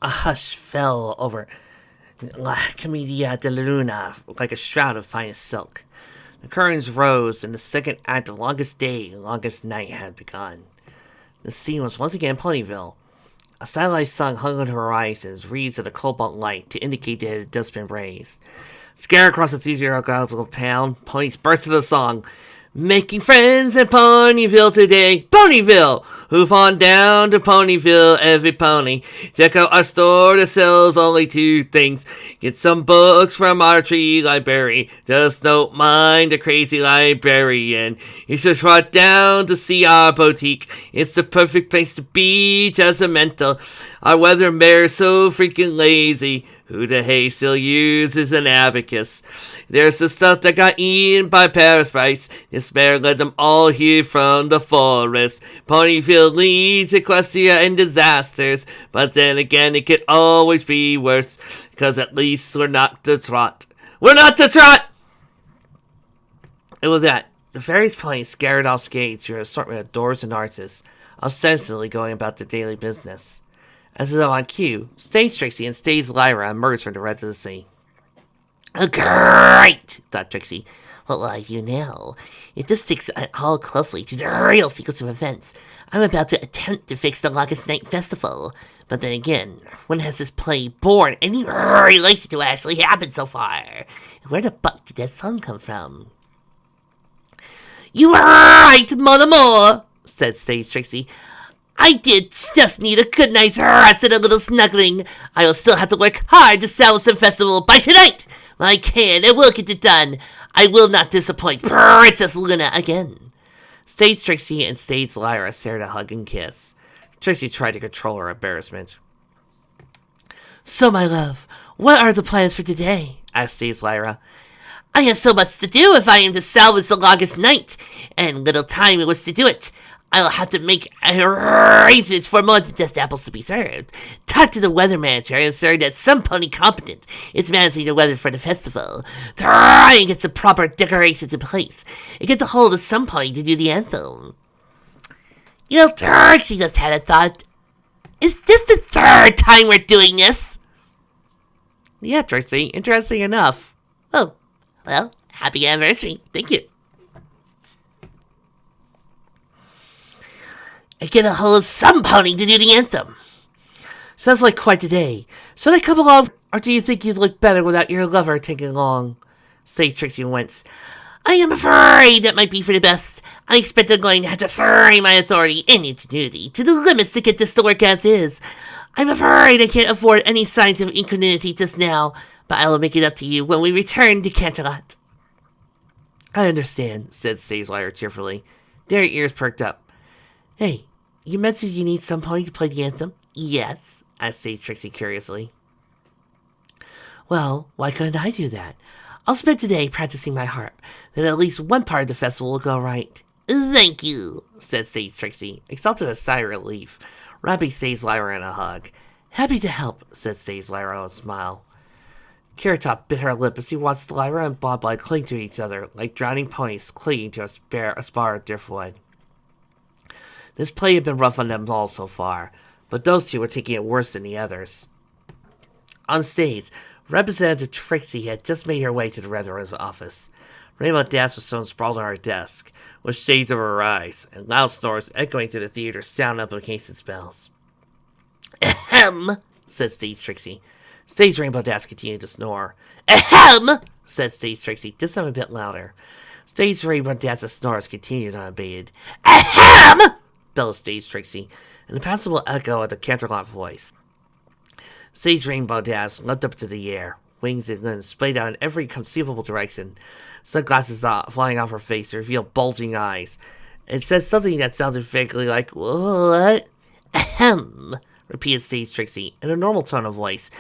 A hush fell over La Commedia de Luna like a shroud of finest silk. The curtains rose, and the second act of Longest Day, Longest Night had begun. The scene was once again Ponyville. A stylized sun hung on the horizons, reeds of the cobalt light to indicate that it had just been raised. Scattered across the theatrical town, ponies burst into song. Making friends in Ponyville today. Ponyville! Hoof on down to Ponyville, every pony. Check out our store that sells only two things. Get some books from our tree library. Just don't mind the crazy librarian. You should trot down to see our boutique. It's the perfect place to be, judgmental. Our weather mare's so freaking lazy. Who the hay still uses an abacus. There's the stuff that got eaten by parasites. Despair led them all here from the forest. Ponyville leads Equestria in disasters. But then again, it could always be worse. Because at least we're not the trot. We're not the trot! And with that, the various ponies scattered off skates through an assortment of doors and arches, ostensibly going about their daily business. As though on cue, Stage Trixie and Stage Lyra emerged from the rest of the sea. Oh, great, thought Trixie. What will I do now? If this sticks all closely to the real sequence of events, I'm about to attempt to fix the Longest Night Festival. But then again, when has this play borne any relation to what actually happened so far? Where the buck did that song come from? You are right, mon amour, said Stage Trixie. I did just need a good night's rest and a little snuggling. I'll still have to work hard to sell some festival by tonight. I can and will get it done. I will not disappoint Princess Luna again. Stage Trixie and Stage Lyra shared a hug and kiss. Trixie tried to control her embarrassment. So, my love, what are the plans for today? Asked Stage Lyra. I have so much to do if I am to salvage the Longest Night, and little time it was to do it. I'll have to make arrangements for more than just apples to be served. Talk to the weather manager and ensure that some pony competent is managing the weather for the festival. Try and get some proper decorations in place. And get the hold of some pony to do the anthem. You know, Trixie just had a thought. Is this the third time we're doing this? Yeah, Trixie. Interesting enough. Oh, well, happy anniversary. Thank you. I get a hold of some pony to do the anthem. Sounds like quite a day. Should I come along, or do you think you'd look better without your lover taking along? Stage Trixie wince. I am afraid that might be for the best. I expect I'm going to have to strain my authority and ingenuity to the limits to get this to work as is. I'm afraid I can't afford any signs of inconvenience just now, but I will make it up to you when we return to Canterlot. I understand, said Stage Lyra cheerfully. Their ears perked up. Hey, you mentioned you need some pony to play the anthem? Yes, asked Stage Trixie curiously. Well, why couldn't I do that? I'll spend today practicing my harp, then at least one part of the festival will go right. Thank you, said Stage Trixie, exulted a sigh of relief, wrapping Stage Lyra in a hug. Happy to help, said Stage Lyra with a smile. Carrot Top bit her lip as he watched Lyra and Bob-Light cling to each other like drowning ponies clinging to a spar of driftwood. This play had been rough on them all so far, but those two were taking it worse than the others. On stage, Representative Trixie had just made her way to the Redrose office. Rainbow Dash was sewn sprawled on her desk, with shades over her eyes, and loud snores echoing through the theater's sound implication spells. Ahem, said Stage Trixie. Stage Rainbow Dash continued to snore. Ahem, said Stage Trixie, this time a bit louder. Stage Rainbow Dash's snores continued unabated. Ahem! Bellowed Stage Trixie, an impassable echo of the Canterlot voice. Stage Rainbow Dash leapt up to the air, wings and limbs splayed out in every conceivable direction. Sunglasses flying off her face to reveal bulging eyes. It said something that sounded vaguely like, what? Ahem, repeated Stage Trixie in a normal tone of voice.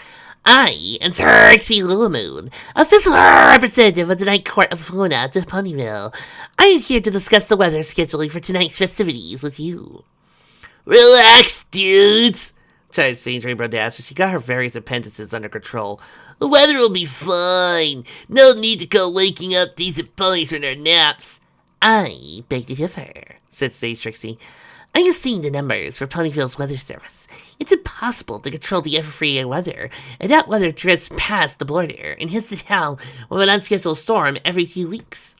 I am Trixie Lilamoon, official representative of the Night Court of Luna to Ponyville. I am here to discuss the weather scheduling for tonight's festivities with you. Relax, dudes, chided Stage Rainbow Dash as she got her various appendices under control. The weather will be fine. No need to go waking up decent ponies from their naps. I beg to differ, said Stage Trixie. I have seen the numbers for Ponyville's weather service. It's impossible to control the ever-free weather, and that weather drifts past the border and hits the town with an unscheduled storm every few weeks.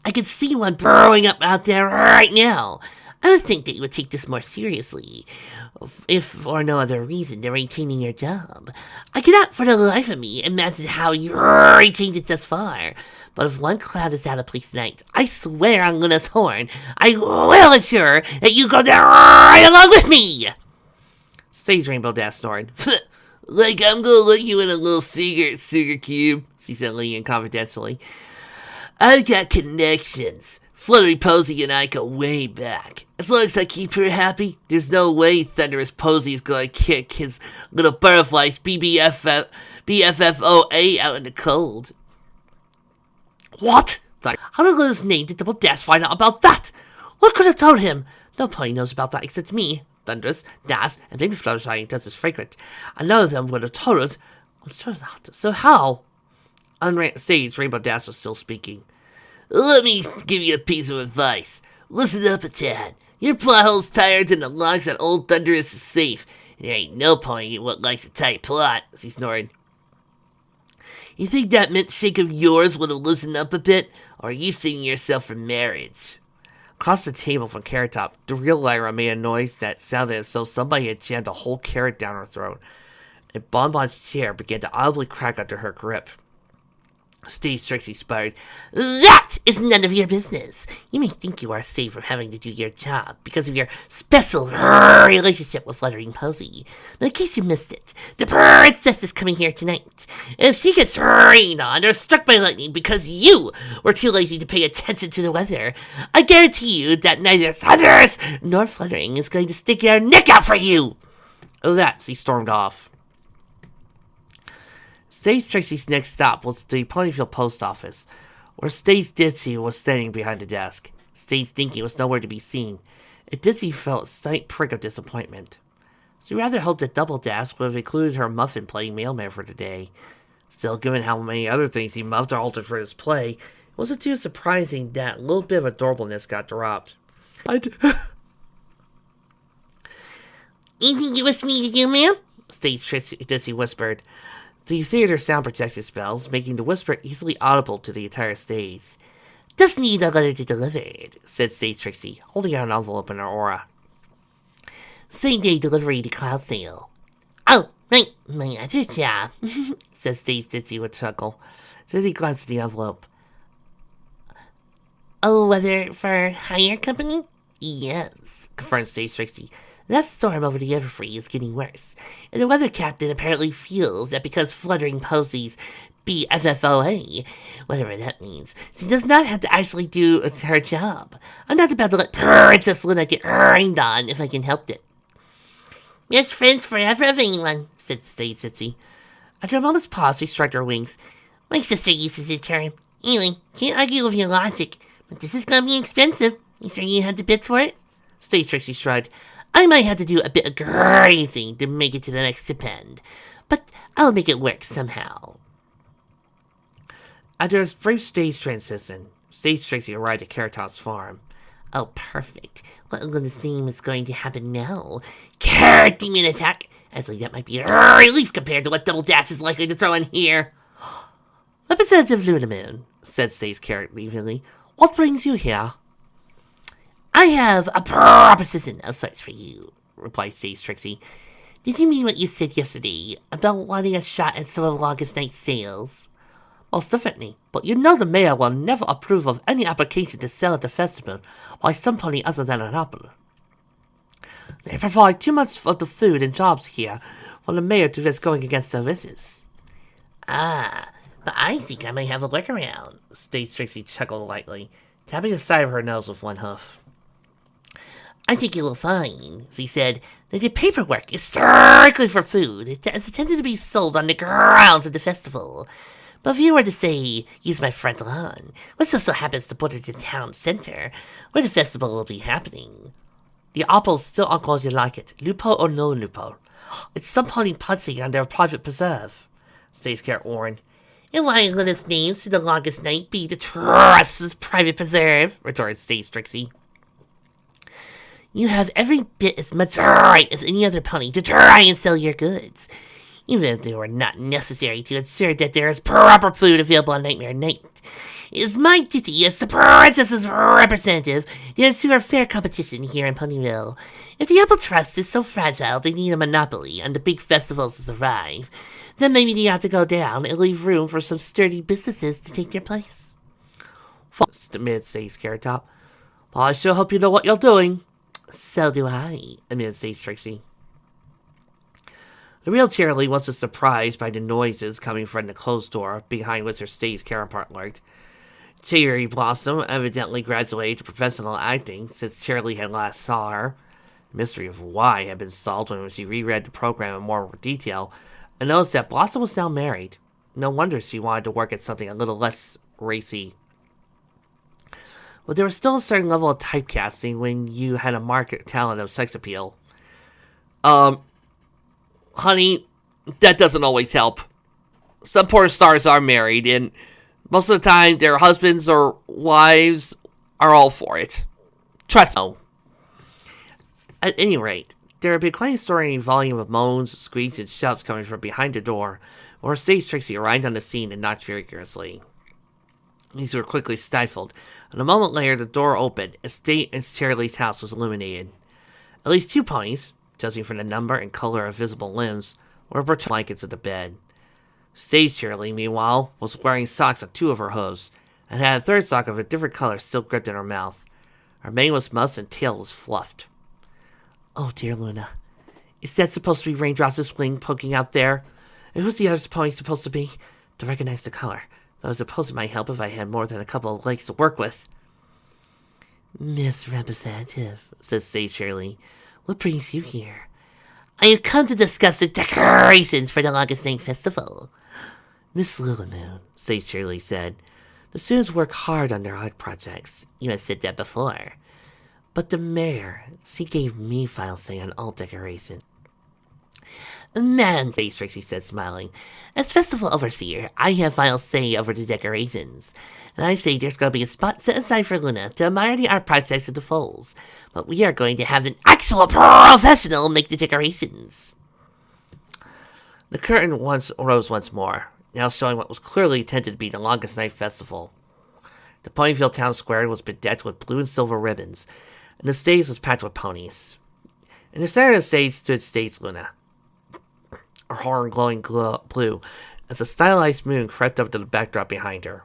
I can see one brewing up out there right now. I would think that you would take this more seriously, if for no other reason than retaining your job. I cannot for the life of me imagine how you retained it thus far. But if one cloud is out of place tonight, I swear on Luna's horn, I will ensure that you go there right along with me! Stage Rainbow Dash snored. Like I'm gonna let you in a little secret, Sugar Cube, she said Leon confidentially. I've got connections. Fluttery Posy and I go way back. As long as I keep her happy, there's no way Thunderous Posy's gonna kick his little butterflies BFFOA out in the cold. What? How did Luna's name did Double Dash find out about that? What could have told him? No pony knows about that except me, Thunderous, Dash, and maybe Fluttershy does is fragrant. And none of them would have told us. So how? On stage, Rainbow Dash was still speaking. Let me give you a piece of advice. Listen up a tad. Your plot hole's tired and the logs on old Thunderous is safe. There ain't no pony what likes a tight plot, she snored. You think that mint shake of yours would have loosened up a bit, or are you saving yourself for marriage? Across the table from Carrot Top, the real Lyra made a noise that sounded as though somebody had jammed a whole carrot down her throat, and Bonbon's chair began to audibly crack under her grip. Stage Trixie sputtered, That is none of your business. You may think you are safe from having to do your job because of your special relationship with Fluttering Posy. But in case you missed it, the princess is coming here tonight. And if she gets rained on or struck by lightning because you were too lazy to pay attention to the weather, I guarantee you that neither Thunderous nor Fluttering is going to stick their neck out for you. Oh, that, she stormed off. Stage Trixie's next stop was the Ponyville post office, where Stage Ditsy was standing behind the desk. Stage Dinky was nowhere to be seen, and Ditsy felt a slight prick of disappointment. She rather hoped that Double Dash would have included her muffin playing mailman for today. Still, given how many other things he muffed or altered for his play, it wasn't too surprising that a little bit of adorableness got dropped. Anything you wish me to do, ma'am? Stage Ditsy whispered. The theater sound protected spells, making the whisper easily audible to the entire stage. Just need a letter to deliver, said Stage Trixie, holding out an envelope in her aura. Same-day delivery to Cloudsdale. Oh, right, my other job, said Stage Ditsy with a chuckle. Ditsy glanced at the envelope. Oh, whether for hire company? Yes, confirmed Stage Trixie. That storm over the Everfree is getting worse, and the weather captain apparently feels that because Fluttering Posy's BFFOA, whatever that means, she does not have to actually do her job. I'm not about to let Princess Luna get rained on if I can help it. Best friends forever of anyone, said Stage Ditsy. After a moment's pause, she shrugged her wings. My sister uses the term. Anyway, can't argue with your logic, but this is gonna be expensive. You sure you have the bits for it? Stage Trixie shrugged. I might have to do a bit of grazing to make it to the next stipend, but I'll make it work somehow. After a brief stage transition, Stage Trixie arrived at Carrot Top's farm. Oh, perfect. What in goodness name is going to happen now? Carrot Demon Attack! Actually, that might be a relief compared to what Double Dash is likely to throw in here. Representative Lunamoon, said Stage Carrot evenly. What brings you here? I have a proposition of sorts for you, replied Stage Trixie. Did you mean what you said yesterday about wanting a shot at some of Longest Night's sales? Most definitely, but you know the mayor will never approve of any application to sell at the festival by some pony other than an apple. They provide too much of the food and jobs here for the mayor to risk going against their wishes. Ah, but I think I may have a workaround, Stage Trixie chuckled lightly, tapping the side of her nose with one hoof. I think you will find, she said, that the paperwork is strictly for food, as intended to be sold on the grounds of the festival. But if you were to say, use my front lawn, which also happens to put it in town center, where the festival will be happening. The apple's still uncle as you like it, lupo or no lupo. It's some pony punching on their private preserve, Stage Carrot warned. And why in goodness names to the Longest Night be the Trust's private preserve? Retorted Stage Trixie. You have every bit as much right as any other pony to try and sell your goods, even if they were not necessary to ensure that there is proper food available on Nightmare Night. It is my duty as the princess's representative to ensure fair competition here in Ponyville. If the Apple Trust is so fragile they need a monopoly on the big festivals to survive, then maybe they ought to go down and leave room for some sturdy businesses to take their place. Admitted Sage Carrot Top. Well, I sure hope you know what you're doing. So do I, admitted Sage Trixie. The real Cheerilee wasn't surprised by the noises coming from the closed door behind which her stage counterpart lurked. Cherry Blossom evidently graduated to professional acting since Cheerilee had last saw her. The mystery of why had been solved when she reread the program in more detail and noticed that Blossom was now married. No wonder she wanted to work at something a little less racy. But there was still a certain level of typecasting when you had a marked talent of sex appeal. Honey, that doesn't always help. Some porn stars are married, and most of the time their husbands or wives are all for it. Trust me. At any rate, there had been quite a stirring volume of moans, squeaks, and shouts coming from behind the door, where Stage Trixie arrived on the scene and knocked vigorously. These were quickly stifled, and a moment later the door opened and Cheerilee's house was illuminated. At least 2 ponies, judging from the number and color of visible limbs, were protected blankets of the bed. Stage Cheerilee, meanwhile, was wearing socks on 2 of her hooves, and had a third sock of a different color still gripped in her mouth. Her mane was mussed and tail was fluffed. Oh dear Luna, is that supposed to be Raindrops' wing poking out there? And who's the other pony supposed to be? To recognize the color, though I suppose it might help if I had more than a couple of legs to work with. Miss Representative, said Stage Cheerilee, what brings you here? I have come to discuss the decorations for the Longest Night Festival. Miss Lilamoon, Stage Cheerilee said, the students work hard on their art projects. You had said that before. But the mayor, she gave me final say on all decorations. Madam, Stage Trixie said, smiling, as festival overseer, I have final say over the decorations. And I say there's going to be a spot set aside for Luna to admire the art projects of the foals. But we are going to have an actual professional make the decorations. The curtain rose once more, now showing what was clearly intended to be the Longest Night Festival. The Ponyville Town Square was bedecked with blue and silver ribbons, and the stage was packed with ponies. In the center of the stage stood Stage Luna, her horn glowing blue, as a stylized moon crept up to the backdrop behind her.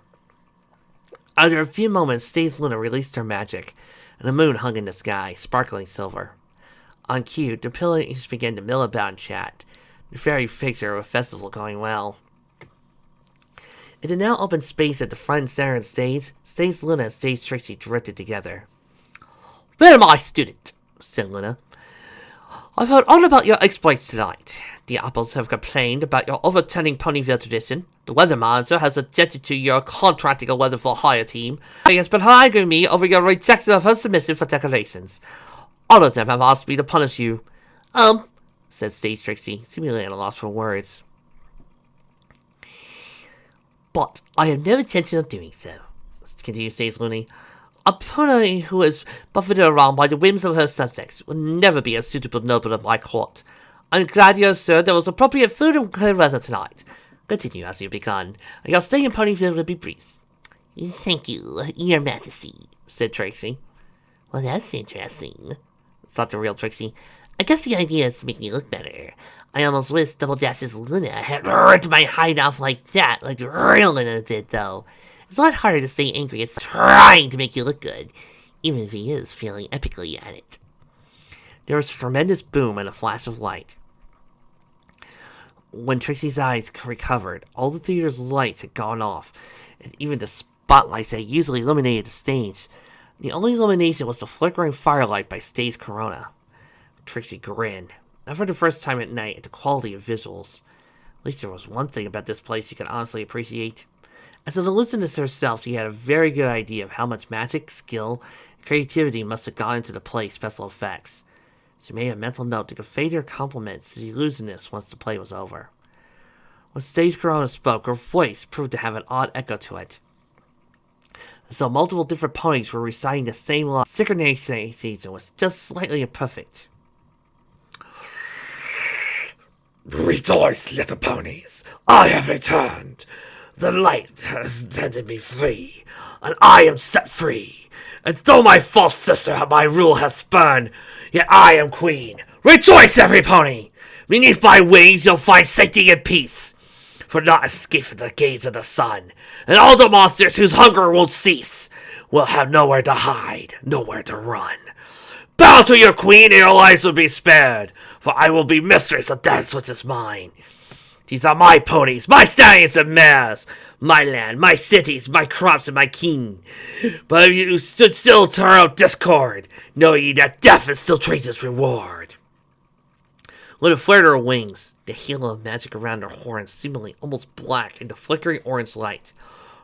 After a few moments, Stage Luna released her magic, and the moon hung in the sky, sparkling silver. On cue, the ponies began to mill about and chat, the very figure of a festival going well. In the now open space at the front and center of the stage, Stage Luna and Stage Trixie drifted together. Where my student? Said Luna. I've heard all about your exploits tonight. The apples have complained about your overturning Ponyville tradition. The weather monitor has objected to your contracting a weather for hire team. He has been haggling me over your rejection of her submission for decorations. All of them have asked me to punish you. Said Stage Trixie, seemingly at a loss for words. But I have no intention of doing so, continued Stage Looney. A pony who is buffeted around by the whims of her subjects will never be a suitable noble of my court. I'm glad you assured there was appropriate food and clear weather tonight. Continue as you've begun. Your stay in Ponyville will be brief. Thank you, Your Majesty, said Trixie. Well, that's interesting, thought the real Trixie. I guess the idea is to make me look better. I almost wish Double Dash's Luna had ripped my hide off like that, like the real Luna did, though. It's a lot harder to stay angry at trying to make you look good, even if he is failing epically at it. There was a tremendous boom and a flash of light. When Trixie's eyes recovered, all the theater's lights had gone off, and even the spotlights that usually illuminated the stage. The only illumination was the flickering firelight by Stage Corona. Trixie grinned, not for the first time at night, at the quality of visuals. At least there was one thing about this place she could honestly appreciate. As an illusionist herself, she had a very good idea of how much magic, skill, and creativity must have gone into the play's special effects. She made a mental note to convey her compliments to the illusionist once the play was over. When Stage Corona spoke, her voice proved to have an odd echo to it. So multiple different ponies were reciting the same line. Synchronization was just slightly imperfect. Rejoice, little ponies! I have returned! The light has set me free, and I am set free! And though my false sister my rule has spurned, yet I am queen! Rejoice, every pony! Beneath my wings you'll find safety and peace, for not escape from the gaze of the sun, and all the monsters whose hunger won't cease will have nowhere to hide, nowhere to run. Bow to your queen and your lives will be spared, for I will be mistress of that which is mine. These are my ponies, my stallions and mares, my land, my cities, my crops, and my king. But if you should still turn out discord, know ye that death is still Trace's reward. With a flare to her wings, the halo of magic around her horns seemingly almost black in the flickering orange light.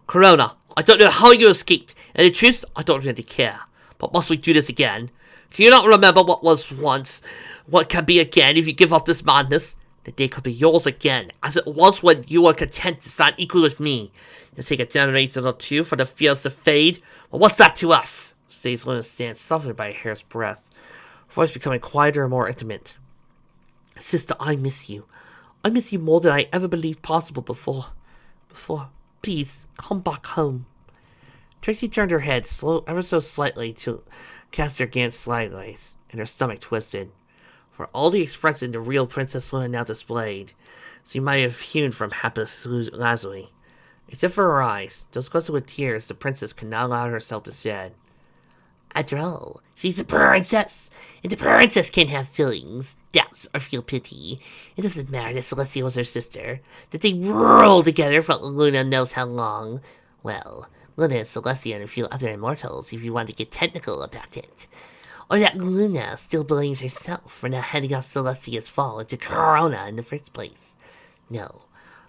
Corona, I don't know how you escaped, and in truth, I don't really care. But must we do this again? Can you not remember what was once, what can be again if you give up this madness? The day could be yours again, as it was when you were content to stand equal with me. You'll take a generation or two for the fears to fade, but what's that to us? Says Luna stands softened by a hair's breadth, her voice becoming quieter and more intimate. Sister, I miss you. I miss you more than I ever believed possible before. Please, come back home. Tracy turned her head ever so slightly to cast her glance sideways, and her stomach twisted. For all the expression the real Princess Luna now displayed, she might have hewn from hapless lazuli. Except for her eyes, those glistened with tears the princess could not allow herself to shed. After all, she's a princess, and the princess can have feelings, doubts, or feel pity. It doesn't matter that Celestia was her sister, that they ruled together for Luna knows how long. Well, Luna and Celestia and a few other immortals, if you want to get technical about it. Or that Luna still blames herself for not heading off Celestia's fall into Corona in the first place. No,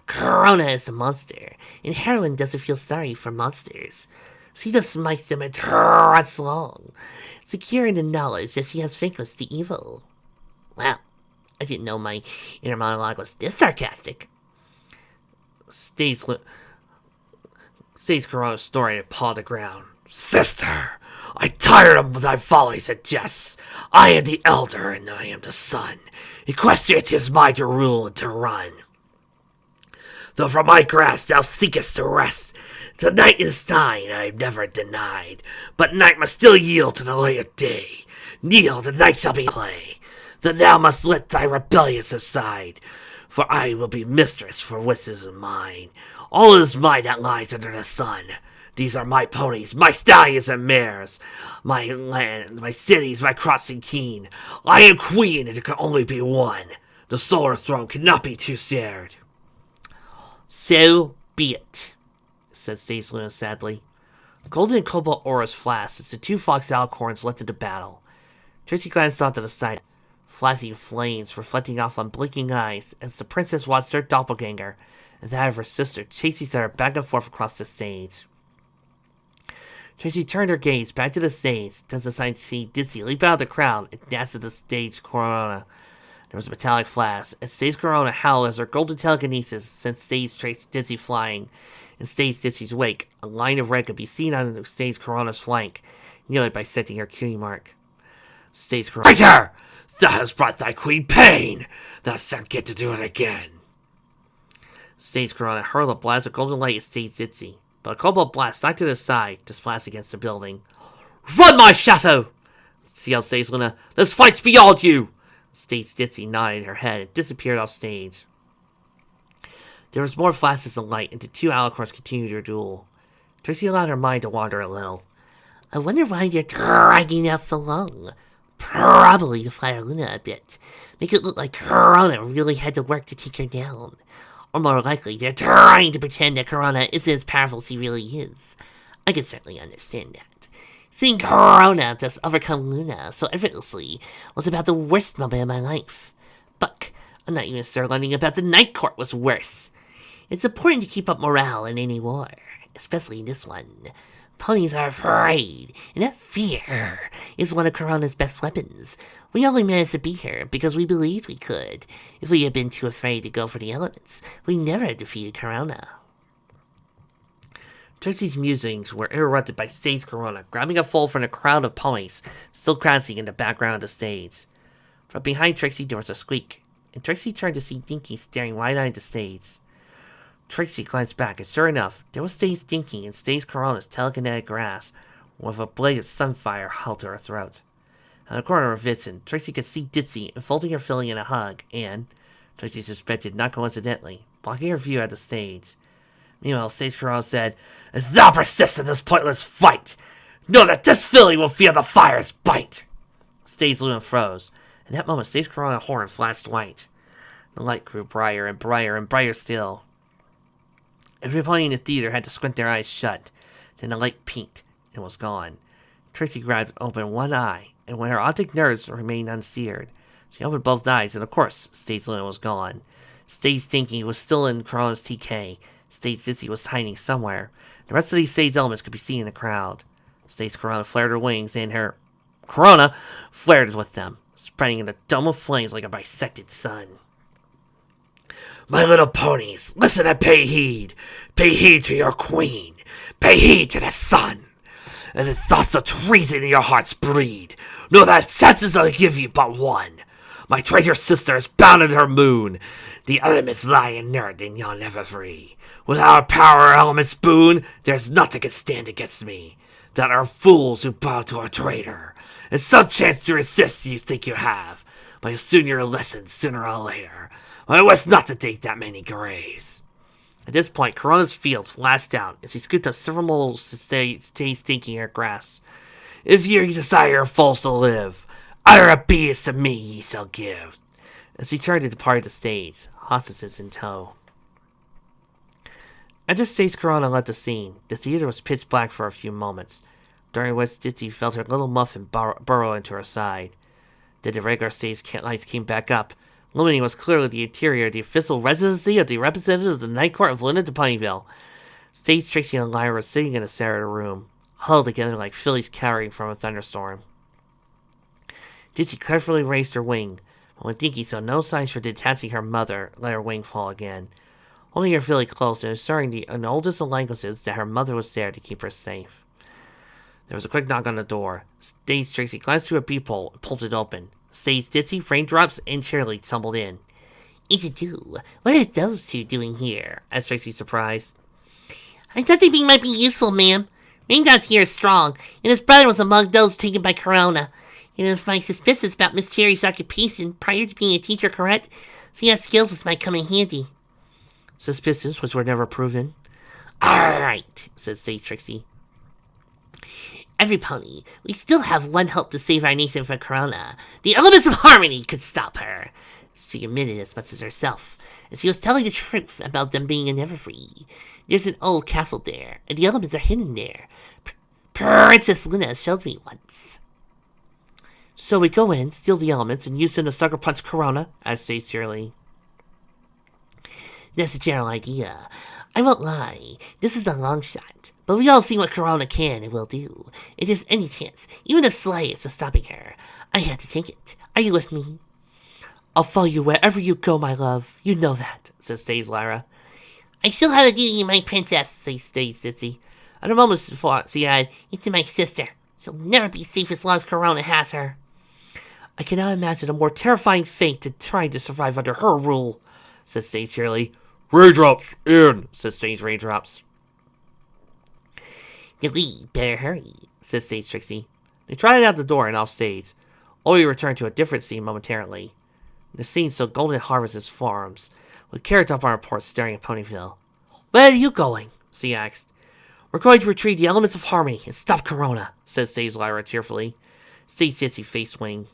Corona is a monster, and Heroine doesn't feel sorry for monsters. She just smites them and runs along, secure in the knowledge that she has vanquished the evil. Wow, I didn't know my inner monologue was this sarcastic. Stays Corona's story and paw the ground. Sister, I tired of thy follies and jests. I am the elder and I am the son. Equestria 'tis mine to rule and to run. Though from my grasp thou seekest to rest, the night is thine, I have never denied. But night must still yield to the light of day. Kneel, the night shall be play. Then thou must let thy rebellion subside. For I will be mistress for which is mine. All is mine that lies under the sun. These are my ponies, my stallions and mares, my land, my cities, my crossing keen. I am queen, and there can only be one. The solar throne cannot be two shared. So be it, said Stace Luna sadly. Golden and cobalt auras flashed as the two fox alicorns leapt into battle. Tracy glanced onto the side, flashing flames reflecting off on blinking eyes as the princess watched her doppelganger and that of her sister chase each other back and forth across the stage. Tracy turned her gaze back to the stage, then decided to see Ditsy leap out of the crowd and dash at the stage Corona. There was a metallic flash, and stage Corona howled as her golden telekinesis sent stage Trace Ditsy flying. In stage Ditsy's wake, a line of red could be seen on the stage Corona's flank, nearly bisecting her cutie mark. Stage Corona, Traitor! Thou hast brought thy queen pain! Thou shalt get to do it again! Stage Corona hurled a blast of golden light at stage Ditsy, but a cobalt blast knocked to the side to splash against the building. Run, my shadow! yelled Stage Luna. This fight's beyond you! Stage Ditsy nodded her head and disappeared off stage. There was more flashes of light, and the two alicorns continued their duel. Tracy allowed her mind to wander a little. I wonder why you're dragging out so long. Probably to fire Luna a bit. Make it look like Corona really had to work to take her down. Or more likely, they're trying to pretend that Corona isn't as powerful as he really is. I can certainly understand that. Seeing Corona just overcome Luna so effortlessly was about the worst moment of my life. But I'm not even sure learning about the Night Court was worse. It's important to keep up morale in any war, especially in this one. Ponies are afraid, and that fear is one of Corona's best weapons. We only managed to beat her because we believed we could. If we had been too afraid to go for the elements, we never defeated Corona. Trixie's musings were interrupted by Stage Corona grabbing a foal from a crowd of ponies still crouching in the background of the stage. From behind Trixie, there was a squeak, and Trixie turned to see Dinky staring wide-eyed at the stage. Trixie glanced back, and sure enough, there was Stage Dinky in Stage Corona's telekinetic grasp, with a blade of sunfire held to her throat. On the corner of Vixen, Trixie could see Ditzy enfolding her filly in a hug, and, Trixie suspected not coincidentally, blocking her view at the stage. Meanwhile, Stage Corona said, "If thou persist in this pointless fight, know that this filly will feel the fire's bite." Stage Luna froze. In that moment, Stage Corona horn flashed white. The light grew brighter and brighter and brighter still. Everybody in the theater had to squint their eyes shut. Then the light peaked and was gone. Trixie grabbed open one eye, and when her optic nerves remained unseared, she opened both eyes, and of course, Stage Luna was gone. Stage Dinky was still in Corona's TK. Stage Ditzy was hiding somewhere. The rest of these stage elements could be seen in the crowd. Stage Corona flared her wings, and her Corona flared with them, spreading in a dome of flames like a bisected sun. "My little ponies, listen and pay heed. Pay heed to your queen. Pay heed to the sun. And the thoughts of treason in your hearts breed. Know that chances I'll give you but one. My traitor sister is bound in her moon. The elements lie inert and you're never free. Without our power elements boon, there's nothing can stand against me. That are fools who bow to a traitor. And some chance to resist you think you have, but you'll soon your lesson sooner or later. I wish not to dig that many graves." At this point, Corona's field flashed out as he scooped up several moles to stay stinking her grass. "If you desire your foes to live, utter obedience to me ye shall give." As he turned to depart the stage, hostages in tow. After Stage Corona left the scene, the theater was pitch black for a few moments, during which Ditzy felt her little muffin burrow into her side. Then the regular stage lights came back up. Illuminating was clearly the interior of the official residency of the representative of the Night Court of Luna to Ponyville. Stage Trixie and Lyra were sitting in the center of the room, huddled together like fillies cowering from a thunderstorm. Ditzy carefully raised her wing, but when Dinky saw no signs for detaching her mother, let her wing fall again. Holding her filly close and assuring in the oldest of languages that her mother was there to keep her safe. There was a quick knock on the door. Stage Trixie glanced through a peephole and pulled it open. Stage Ditzy, Raindrops, and Shirley tumbled in. "Is it you? What are those two doing here?" asked Trixie, surprised. "I thought they might be useful, ma'am. Raindrops here is strong, and his brother was among those taken by Corona. And if my suspicions about Miss Cherry's occupation prior to being a teacher correct, she has skills which might come in handy." "Suspicions which were never proven?" "All right," said Stage Trixie. "Every pony, we still have one hope to save our nation from Corona. The elements of harmony could stop her." She admitted as much as herself, and she was telling the truth about them being never free. "There's an old castle there, and the elements are hidden there. Princess Luna showed me once." "So we go in, steal the elements, and use them to sucker punch Corona?" asked Stage Shirley. "That's the general idea. I won't lie, this is a long shot, but we all see what Corona can and will do. If there's any chance, even the slightest, of stopping her, I have to take it. Are you with me?" "I'll follow you wherever you go, my love. You know that," said Stage Lyra. "I still have a duty, my princess," says Stage Ditzy. And a moment's thought, she added, "It's my sister. She'll never be safe as long as Corona has her." "I cannot imagine a more terrifying fate than trying to survive under her rule," said Stage Shirley. "Raindrops, in," said Stage Raindrops. "Then we better hurry," said Stage Trixie. They trotted out the door and off stage. Ollie returned to a different scene momentarily. The scene saw Golden Harvest's farms, with Carrot Top on her porch staring at Ponyville. "Where are you going?" she asked. "We're going to retrieve the elements of harmony and stop Corona," said Stage Lyra tearfully. Stage Ditzy faced Wing.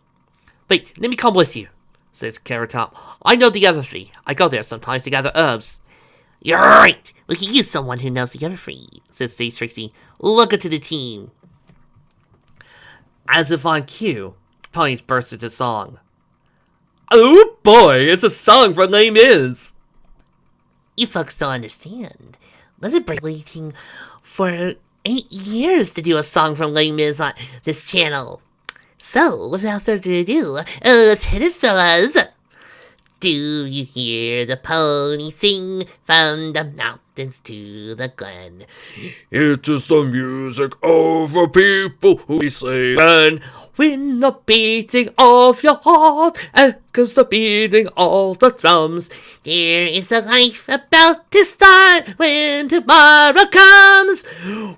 "Wait, let me come with you," says Carrot Top. "I know the Everfree. I go there sometimes to gather herbs." "You're right. We could use someone who knows the Everfree," says Stage Trixie. "Look into the team." As if on cue, Ponies burst into song. "Oh boy, it's a song from Les Mis!" "You folks don't understand. Let's been waiting for 8 years to do a song from Les Mis on this channel. So, without further ado, let's hit it, fellas. Do you hear the pony sing from the mountain entrance to the glen. It is the music of a people who say, and when the beating of your heart echoes the beating of the drums, there is a life about to start when tomorrow comes.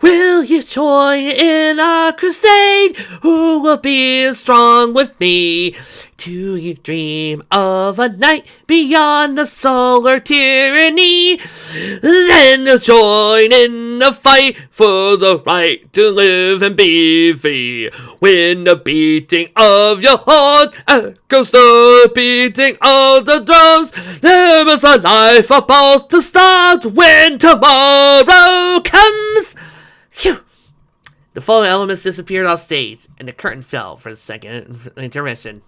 will you join in our crusade? Who will be strong with me? Do you dream of a night beyond the solar tyranny? Then you'll join in the fight for the right to live and be free. When the beating of your heart echoes the beating of the drums, there is a life about to start when tomorrow comes. Phew. The following elements disappeared off stage, and the curtain fell for the second intermission.